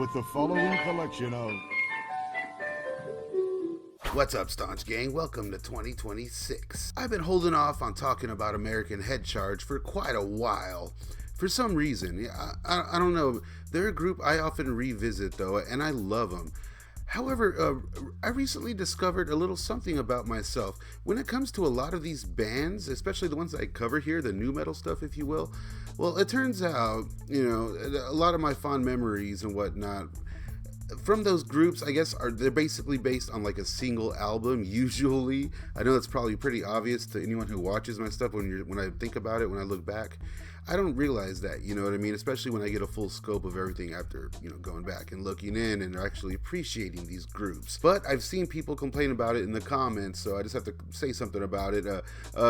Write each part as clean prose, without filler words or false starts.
with the following collection of... What's up, Staunch Gang? Welcome to 2026. I've been holding off on talking about American Head Charge for quite a while. For some reason, I don't know. They're a group I often revisit though, and I love them. However, I recently discovered a little something about myself. When it comes to a lot of these bands, especially the ones I cover here, the nu metal stuff, if you will, well, it turns out, a lot of my fond memories and whatnot from those groups, I guess, they're basically based on like a single album, usually. I know that's probably pretty obvious to anyone who watches my stuff when I think about it, when I look back. I don't realize that, you know what I mean? Especially when I get a full scope of everything after, going back and looking in and actually appreciating these groups. But I've seen people complain about it in the comments, so I just have to say something about it.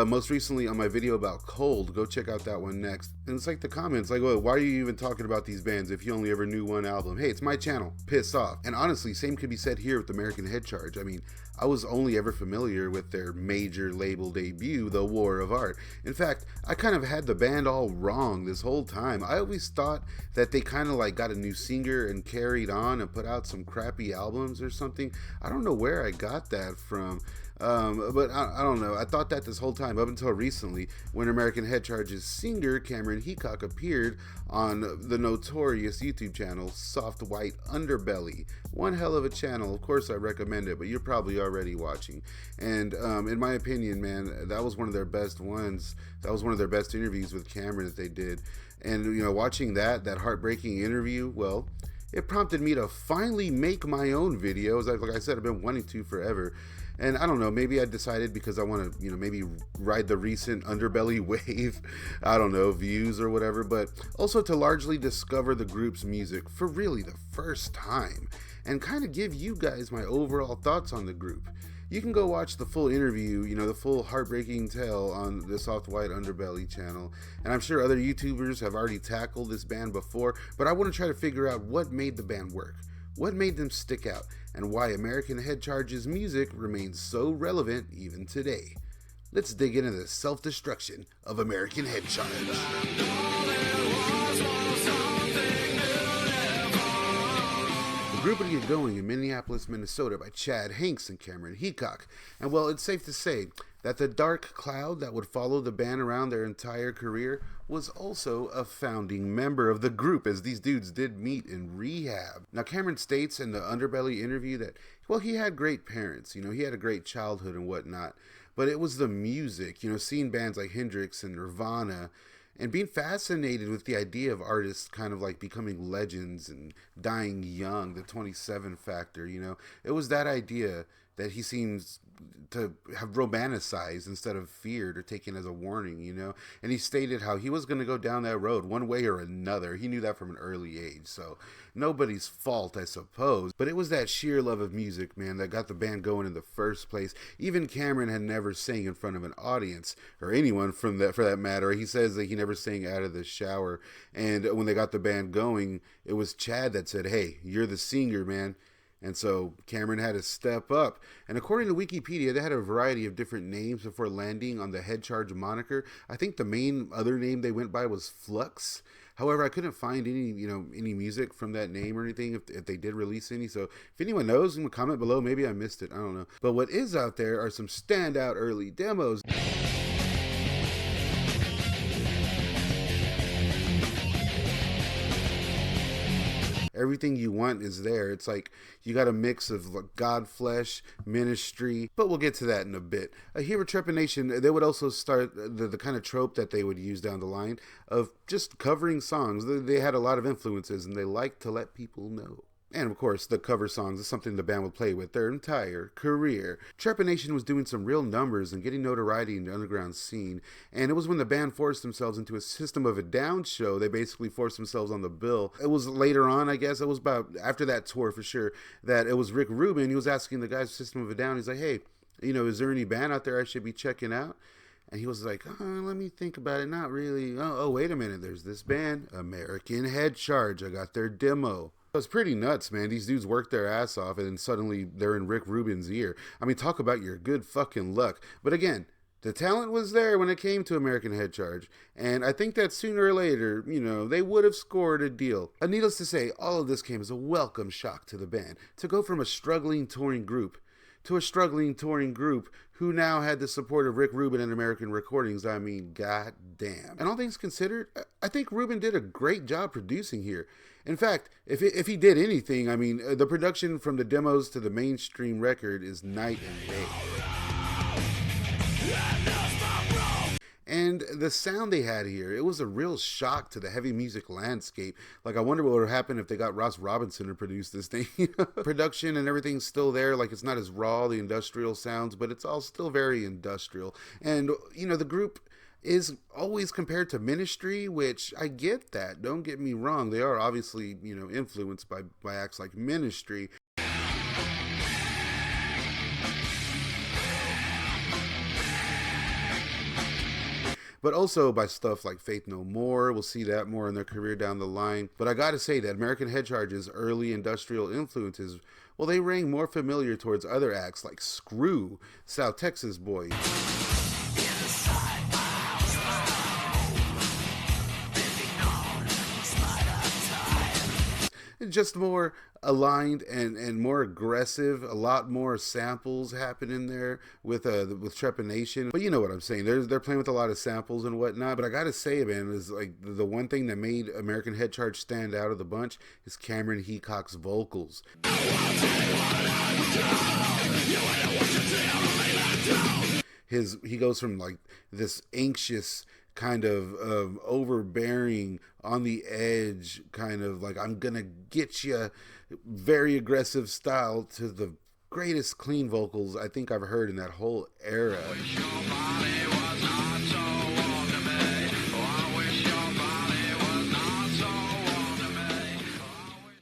Most recently on my video about Cold, go check out that one next. And it's like the comments, like, well, why are you even talking about these bands if you only ever knew one album? Hey, it's my channel, piss off. And honestly, same could be said here with American Head Charge. I mean, I was only ever familiar with their major label debut, The War of Art. In fact, I kind of had the band all wrong this whole time. I always thought that they kind of like got a new singer and carried on and put out some crappy albums or something. I don't know where I got that from. But I don't know. I thought that this whole time up until recently when American Head Charge's singer Cameron Heacock appeared on the notorious YouTube channel SoftWhite Underbelly. One hell of a channel. Of course I recommend it, but you're probably already watching. And in my opinion, man, that was one of their best ones. That was one of their best interviews with Cameron that they did. And watching that heartbreaking interview, well, it prompted me to finally make my own videos. Like I said, I've been wanting to forever. And I don't know, maybe I decided because I want to, maybe ride the recent Underbelly wave, I don't know, views or whatever, but also to largely discover the group's music for really the first time and kind of give you guys my overall thoughts on the group. You can go watch the full interview, the full heartbreaking tale on the SoftWhite Underbelly channel. And I'm sure other YouTubers have already tackled this band before, but I want to try to figure out what made the band work. What made them stick out, and why American Head Charge's music remains so relevant even today. Let's dig into the self-destruction of American Head Charge. The group would get going in Minneapolis, Minnesota by Chad Hanks and Cameron Heacock. And well, it's safe to say that the dark cloud that would follow the band around their entire career was also a founding member of the group, as these dudes did meet in rehab. Now, Cameron states in the Underbelly interview that, well, he had great parents, he had a great childhood and whatnot, but it was the music, seeing bands like Hendrix and Nirvana, and being fascinated with the idea of artists kind of like becoming legends and dying young, the 27 factor, it was that idea that he seems to have romanticized instead of feared or taken as a warning, and he stated how he was going to go down that road one way or another. He knew that from an early age, so nobody's fault, I suppose, but it was that sheer love of music, man, that got the band going in the first place. Even Cameron had never sang in front of an audience, or anyone for that matter. He says that he never sang out of the shower, and when they got the band going, it was Chad that said, hey, you're the singer, man. And so Cameron had to step up. And according to Wikipedia, they had a variety of different names before landing on the Head Charge moniker. I think the main other name they went by was Flux. However, I couldn't find any music from that name or anything if they did release any. So if anyone knows, in the comment below, maybe I missed it. I don't know. But what is out there are some standout early demos. Everything you want is there. It's like you got a mix of God, flesh, ministry, but we'll get to that in a bit. Here with Trepanation, they would also start the kind of trope that they would use down the line of just covering songs. They had a lot of influences, and they like to let people know. And of course, the cover songs is something the band would play with their entire career. Trepanation was doing some real numbers and getting notoriety in the underground scene. And it was when the band forced themselves into a System of a Down show. They basically forced themselves on the bill. It was later on, I guess, it was about after that tour for sure, that it was Rick Rubin. He was asking the guys System of a Down. He's like, hey, is there any band out there I should be checking out? And he was like, let me think about it. Not really. Oh, wait a minute. There's this band, American Head Charge. I got their demo. It was pretty nuts, man. These dudes worked their ass off, and then suddenly they're in Rick Rubin's ear. I mean, talk about your good fucking luck. But again, The talent was there when it came to American Head Charge, and I think that sooner or later, they would have scored a deal. Needless to say, all of this came as a welcome shock to the band, to go from a struggling touring group to a struggling touring group who now had the support of Rick Rubin and American Recordings. I mean, goddamn. And all things considered, I think Rubin did a great job producing here. In fact, if he did anything, I mean, the production from the demos to the mainstream record is night and day. And the sound they had here, it was a real shock to the heavy music landscape. Like, I wonder what would happen if they got Ross Robinson to produce this thing. Production and everything's still there. Like, it's not as raw, the industrial sounds, but it's all still very industrial. And, the group is always compared to Ministry, which I get that. Don't get me wrong. They are obviously, influenced by acts like Ministry. But also by stuff like Faith No More. We'll see that more in their career down the line. But I gotta say that American Head Charge's early industrial influences, well, they rang more familiar towards other acts like Screw, South Texas Boys. Just more aligned and more aggressive. A lot more samples happen in there with Trepanation. But you know what I'm saying. They're playing with a lot of samples and whatnot. But I gotta say, man, is like the one thing that made American Head Charge stand out of the bunch is Cameron Heacock's vocals. He goes from like this anxious kind of overbearing, on the edge, kind of like I'm gonna get you, very aggressive style, to the greatest clean vocals I think I've heard in that whole era.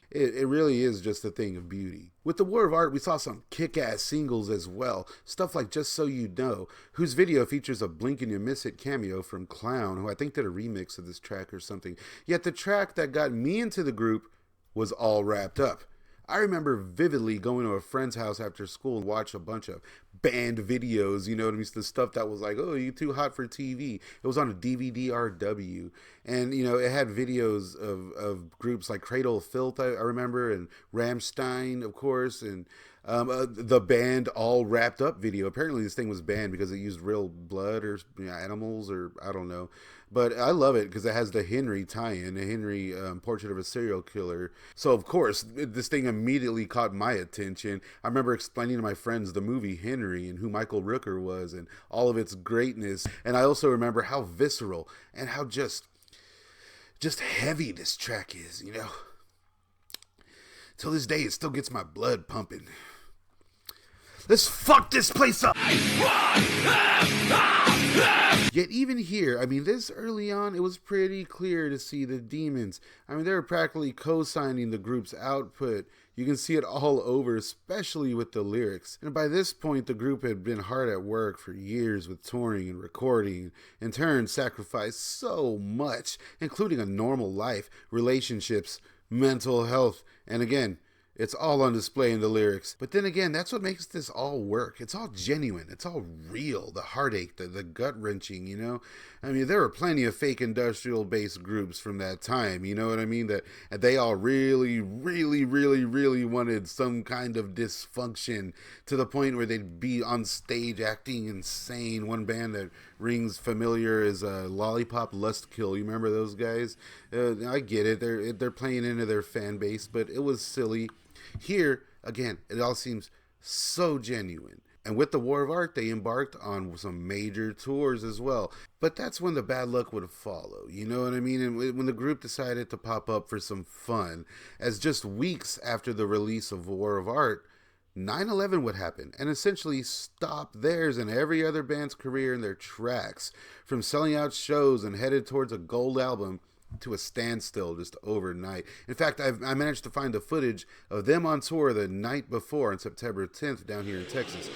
It really is just a thing of beauty. With the War of Art, we saw some kick-ass singles as well. Stuff like Just So You Know, whose video features a Blink and You Miss It cameo from Clown, who I think did a remix of this track or something. Yet the track that got me into the group was All Wrapped Up. I remember vividly going to a friend's house after school and watch a bunch of band videos, you know what I mean? The stuff that was like, oh, you too hot for TV. It was on a DVD-RW. And, it had videos of groups like Cradle of Filth, I remember, and Rammstein, of course, and the band All Wrapped Up video. Apparently this thing was banned because it used real blood or animals, or I don't know. But I love it because it has the Henry tie-in, the Henry Portrait of a Serial Killer. So, of course, this thing immediately caught my attention. I remember explaining to my friends the movie Henry and who Michael Rooker was and all of its greatness. And I also remember how visceral and how just heavy this track is, Till this day, it still gets my blood pumping. Let's fuck this place up! Yet even here, this early on, it was pretty clear to see the Demons. They were practically co-signing the group's output. You can see it all over, especially with the lyrics. And by this point, the group had been hard at work for years with touring and recording, in turn sacrificed so much, including a normal life, relationships, mental health, and again, it's all on display in the lyrics. But then again, that's what makes this all work. It's all genuine. It's all real. The heartache, the gut-wrenching, there were plenty of fake industrial-based groups from that time, you know what I mean? That they all really, really, really, really wanted some kind of dysfunction to the point where they'd be on stage acting insane. One band that rings familiar is Lollipop Lust Kill. You remember those guys? I get it. They're playing into their fan base, but it was silly. Here, again, it all seems so genuine. And with the War of Art, they embarked on some major tours as well. But that's when the bad luck would follow, you know what I mean? And when the group decided to pop up for some fun, as just weeks after the release of War of Art, 9/11 would happen and essentially stop theirs and every other band's career in their tracks, from selling out shows and headed towards a gold album to a standstill just overnight. In fact, I managed to find the footage of them on tour the night before, on September 10th, down here in Texas.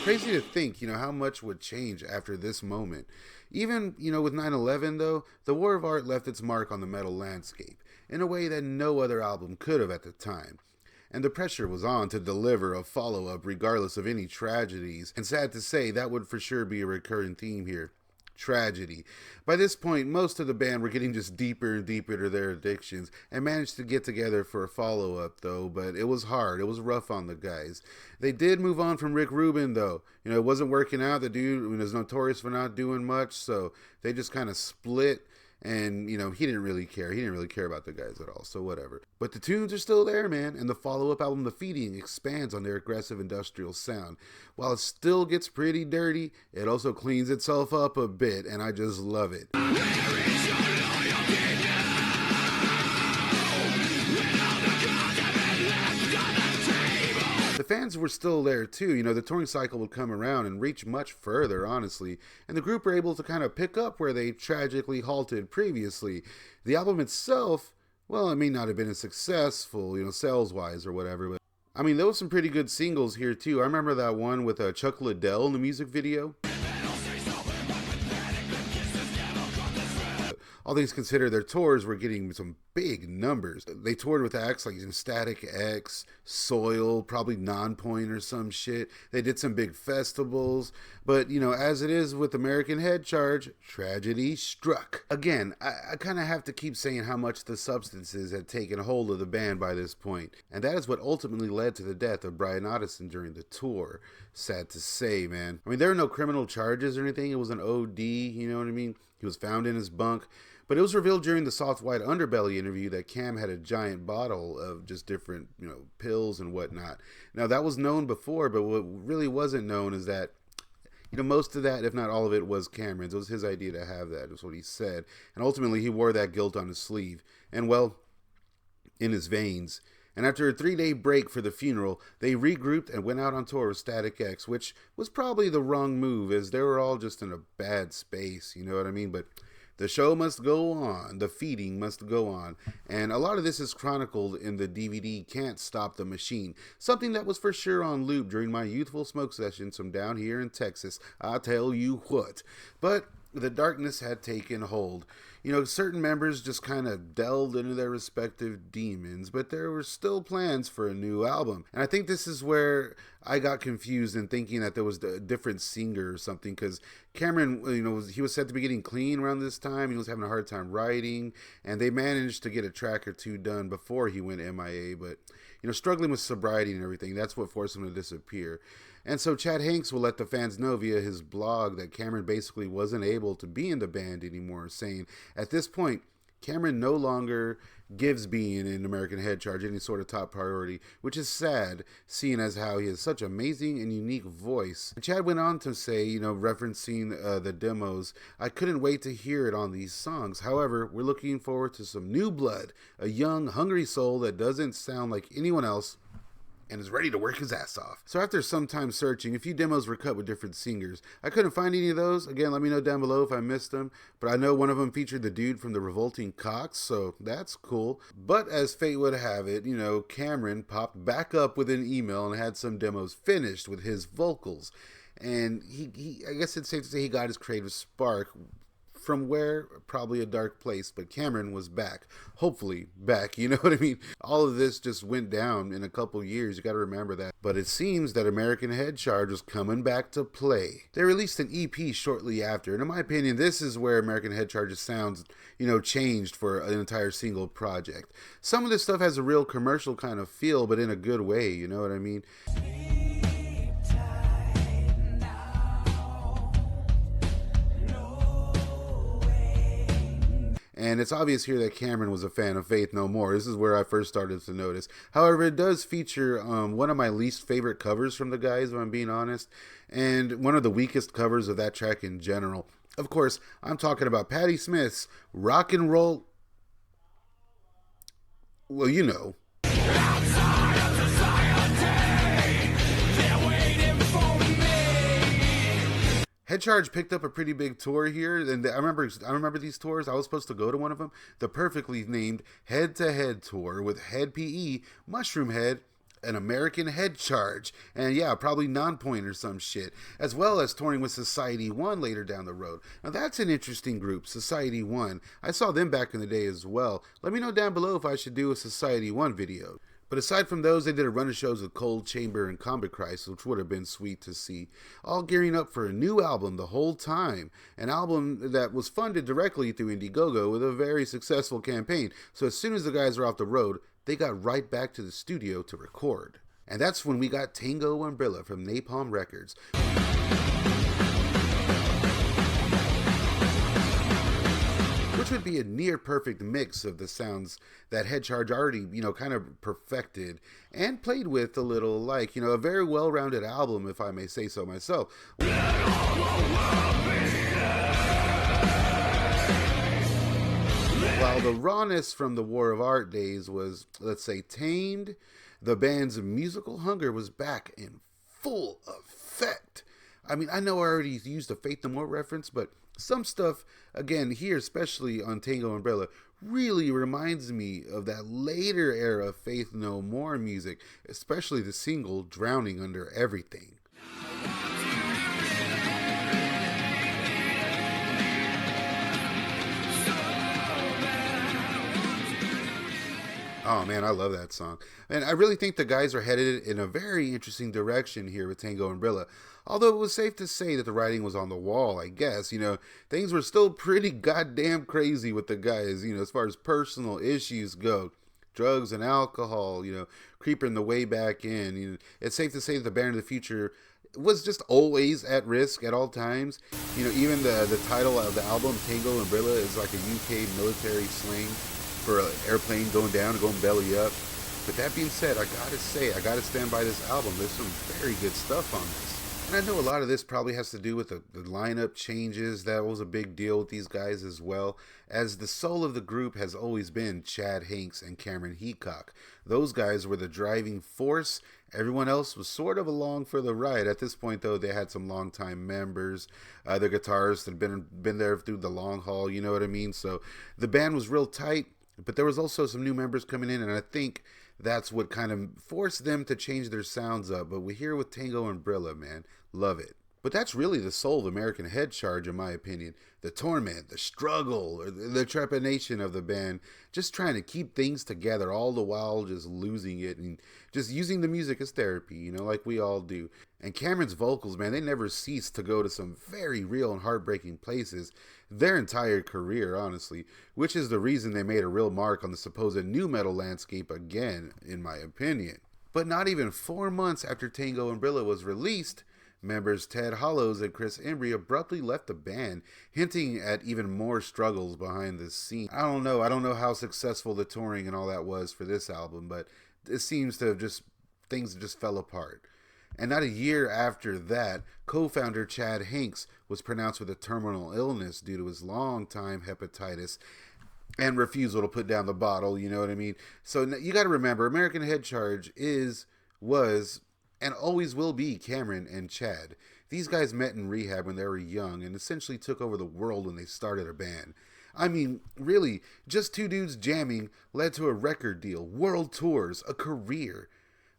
Crazy to think, how much would change after this moment. Even, with 9/11 though, the War of Art left its mark on the metal landscape in a way that no other album could have at the time. And the pressure was on to deliver a follow-up regardless of any tragedies, and sad to say, that would for sure be a recurring theme here. Tragedy. By this point, most of the band were getting just deeper and deeper to their addictions and managed to get together for a follow-up though, but it was hard. It was rough on the guys. They did move on from Rick Rubin though. It wasn't working out. The dude was notorious for not doing much, so they just kind of split. And, he didn't really care. He didn't really care about the guys at all, so whatever. But the tunes are still there, man, and the follow-up album, The Feeding, expands on their aggressive industrial sound. While it still gets pretty dirty, it also cleans itself up a bit, and I just love it. The fans were still there too. The touring cycle would come around and reach much further, honestly. And the group were able to kind of pick up where they tragically halted previously. The album itself, well, it may not have been as successful, sales-wise or whatever, but there was some pretty good singles here too. I remember that one with Chuck Liddell in the music video. All things considered, their tours were getting some big numbers. They toured with acts like Static X, Soil, probably Nonpoint or some shit. They did some big festivals. But, as it is with American Head Charge, tragedy struck. Again, I kind of have to keep saying how much the substances had taken hold of the band by this point. And that is what ultimately led to the death of Brian Otteson during the tour. Sad to say, man. There were no criminal charges or anything. It was an OD, you know what I mean? He was found in his bunk. But it was revealed during the SoftWhite Underbelly interview that Cam had a giant bottle of just different, pills and whatnot. Now, that was known before, but what really wasn't known is that, most of that, if not all of it, was Cameron's. It was his idea to have that, is what he said. And ultimately, he wore that guilt on his sleeve. And, well, in his veins. And after a 3-day break for the funeral, they regrouped and went out on tour with Static X, which was probably the wrong move, as they were all just in a bad space, you know what I mean? But the show must go on. The feeding must go on. And a lot of this is chronicled in the DVD Can't Stop the Machine, something that was for sure on loop during my youthful smoke sessions from down here in Texas. I tell you what. But the darkness had taken hold. Certain members just kind of delved into their respective demons, but there were still plans for a new album. And I think this is where I got confused in thinking that there was a different singer or something, because Cameron, he was said to be getting clean around this time. He was having a hard time writing, and they managed to get a track or two done before he went MIA, but, struggling with sobriety and everything, that's what forced him to disappear. And so Chad Hanks will let the fans know via his blog that Cameron basically wasn't able to be in the band anymore, saying, at this point, Cameron no longer gives being in American Head Charge any sort of top priority, which is sad, seeing as how he has such amazing and unique voice. And Chad went on to say, referencing the demos, I couldn't wait to hear it on these songs. However, we're looking forward to some new blood, a young, hungry soul that doesn't sound like anyone else, and is ready to work his ass off. So after some time searching, a few demos were cut with different singers. I couldn't find any of those. Again, let me know down below if I missed them. But I know one of them featured the dude from the Revolting Cocks, so that's cool. But as fate would have it, Cameron popped back up with an email and had some demos finished with his vocals. And he I guess it's safe to say he got his creative spark from where? Probably a dark place, but Cameron was back. Hopefully back, you know what I mean? All of this just went down in a couple years, you gotta remember that. But it seems that American Head Charge was coming back to play. They released an EP shortly after, and in my opinion, this is where American Head Charge's sounds, changed for an entire single project. Some of this stuff has a real commercial kind of feel, but in a good way, you know what I mean? And it's obvious here that Cameron was a fan of Faith No More. This is where I first started to notice. However, it does feature one of my least favorite covers from the guys, if I'm being honest, and one of the weakest covers of that track in general. Of course, I'm talking about Patti Smith's Rock and Roll. Well, you know. Head Charge picked up a pretty big tour here, and I remember these tours. I was supposed to go to one of them, the perfectly named Head to Head tour with Head PE, Mushroom Head, an American Head Charge, and yeah, probably Nonpoint or some shit, as well as touring with Society 1 later down the road. Now that's an interesting group, Society 1. I saw them back in the day as well. Let me know down below if I should do a Society 1 video. But aside from those, they did a run of shows with Cold Chamber and Combat Christ, which would have been sweet to see. All gearing up for a new album the whole time. An album that was funded directly through Indiegogo with a very successful campaign. So as soon as the guys were off the road, they got right back to the studio to record. And that's when we got Tango Umbrella from Napalm Records. Which would be a near perfect mix of the sounds that Head Charge already, kind of perfected and played with a little like, a very well-rounded album, if I may say so myself. While the rawness from the War of Art days was, let's say, tamed, the band's musical hunger was back in full effect. I mean, I know I already used a Faith No More reference, but some stuff, again, here, especially on Tango Umbrella, really reminds me of that later era of Faith No More music, especially the single Drowning Under Everything. Oh man, I love that song. And I really think the guys are headed in a very interesting direction here with Tango Umbrella. Although it was safe to say that the writing was on the wall, I guess. Things were still pretty goddamn crazy with the guys, as far as personal issues go. Drugs and alcohol, creeping the way back in. It's safe to say that the band of the future was just always at risk at all times. Even the title of the album, Tango Umbrella, is like a UK military slang for an airplane going down, going belly up. But that being said, I gotta stand by this album. There's some very good stuff on this. And I know a lot of this probably has to do with the lineup changes. That was a big deal with these guys as well, as the soul of the group has always been Chad Hanks and Cameron Heacock. Those guys were the driving force. Everyone else was sort of along for the ride. At this point, though, they had some longtime members. The guitarists had been there through the long haul, you know what I mean? So the band was real tight, but there was also some new members coming in, and I think that's what kind of forced them to change their sounds up. But we're here with Tango Umbrella, man. Love it. But that's really the soul of American Head Charge, in my opinion. The torment, the struggle, or the trepidation of the band. Just trying to keep things together, all the while just losing it and just using the music as therapy, like we all do. And Cameron's vocals, man, they never cease to go to some very real and heartbreaking places their entire career, honestly. Which is the reason they made a real mark on the supposed new metal landscape again, in my opinion. But not even 4 months after Tango Umbrella was released, members Ted Hollows and Chris Embry abruptly left the band, hinting at even more struggles behind the scene. I don't know how successful the touring and all that was for this album, but it seems to have things just fell apart. And not a year after that, co-founder Chad Hanks was pronounced with a terminal illness due to his long-time hepatitis and refusal to put down the bottle, you know what I mean? So you got to remember, American Head Charge was and always will be Cameron and Chad. These guys met in rehab when they were young and essentially took over the world when they started a band. I mean, really, just two dudes jamming led to a record deal, world tours, a career.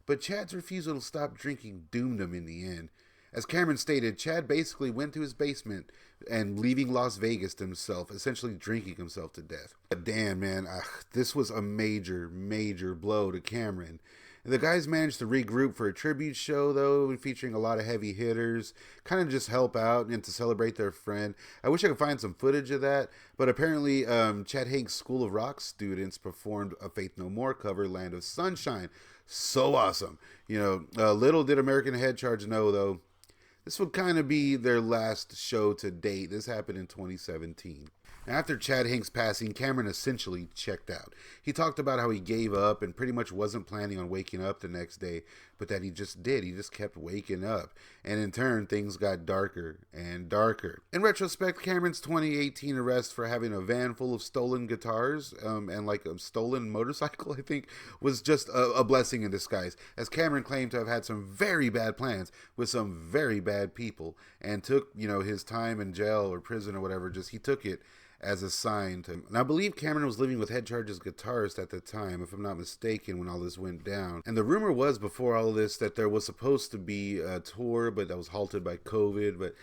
But Chad's refusal to stop drinking doomed him in the end. As Cameron stated, Chad basically went to his basement and leaving Las Vegas to himself, essentially drinking himself to death. But damn, man, this was a major, major blow to Cameron. The guys managed to regroup for a tribute show, though, featuring a lot of heavy hitters, kind of just help out and to celebrate their friend. I wish I could find some footage of that, but apparently Chad Hanks' School of Rock students performed a Faith No More cover, Land of Sunshine. So awesome. Little did American Head Charge know, though, this would kind of be their last show to date. This happened in 2017. After Chad Hanks' passing, Cameron essentially checked out. He talked about how he gave up and pretty much wasn't planning on waking up the next day, but that he just did. He just kept waking up. And in turn, things got darker and darker. In retrospect, Cameron's 2018 arrest for having a van full of stolen guitars and like a stolen motorcycle, I think, was just a blessing in disguise, as Cameron claimed to have had some very bad plans with some very bad people and took, his time in jail or prison or whatever, he took it as a sign to. And I believe Cameron was living with Head Charge's guitarist at the time, if I'm not mistaken, when all this went down. And the rumor was before all this that there was supposed to be a tour, but that was halted by COVID. But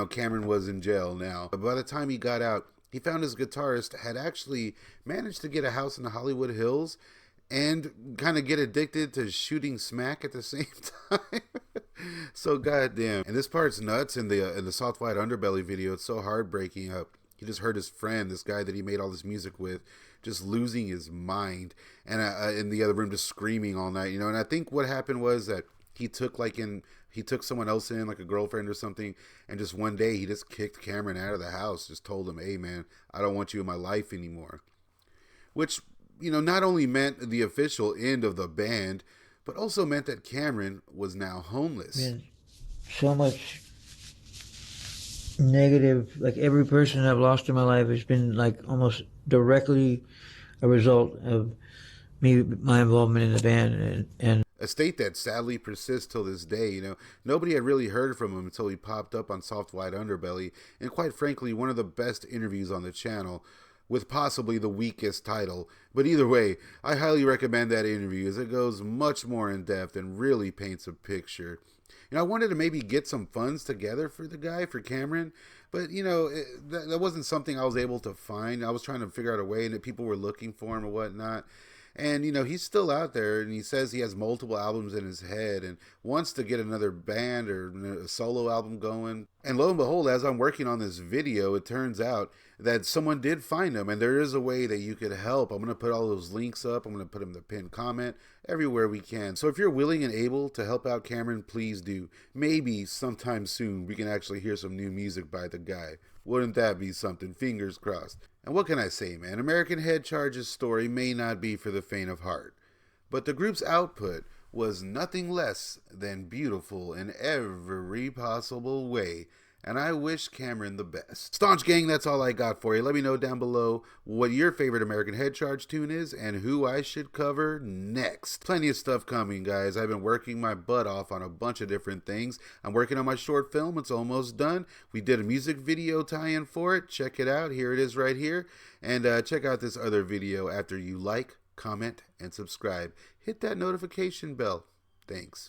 Cameron was in jail now. But by the time he got out, he found his guitarist had actually managed to get a house in the Hollywood Hills and kind of get addicted to shooting smack at the same time. So goddamn. And this part's nuts in the SoftWhite Underbelly video. It's so heartbreaking. He just heard his friend, this guy that he made all this music with, just losing his mind, and in the other room just screaming all night. And I think what happened was that he took someone else in, like a girlfriend or something, and just one day he just kicked Cameron out of the house, just told him, "Hey man, I don't want you in my life anymore." Which, not only meant the official end of the band, but also meant that Cameron was now homeless. Been so much negative, like every person I've lost in my life has been like almost directly a result of my involvement in the band, and a state that sadly persists till this day. Nobody had really heard from him until he popped up on SoftWhite Underbelly, and quite frankly, one of the best interviews on the channel, with possibly the weakest title. But either way, I highly recommend that interview, as it goes much more in depth and really paints a picture. I wanted to maybe get some funds together for the guy, for Cameron, but that wasn't something I was able to find. I was trying to figure out a way, and that people were looking for him or whatnot. And, he's still out there, and he says he has multiple albums in his head and wants to get another band or a solo album going. And lo and behold, as I'm working on this video, it turns out that someone did find him, and there is a way that you could help. I'm going to put all those links up. I'm going to put them in the pinned comment everywhere we can. So if you're willing and able to help out Cameron, please do. Maybe sometime soon we can actually hear some new music by the guy. Wouldn't that be something? Fingers crossed. And what can I say, man? American Head Charge's story may not be for the faint of heart, but the group's output was nothing less than beautiful in every possible way, and I wish Cameron the best. Staunch gang, that's all I got for you. Let me know down below what your favorite American Head Charge tune is and who I should cover next. Plenty of stuff coming, guys. I've been working my butt off on a bunch of different things. I'm working on my short film. It's almost done. We did a music video tie-in for it. Check it out. Here it is right here. And check out this other video after you like, comment, and subscribe. Hit that notification bell. Thanks.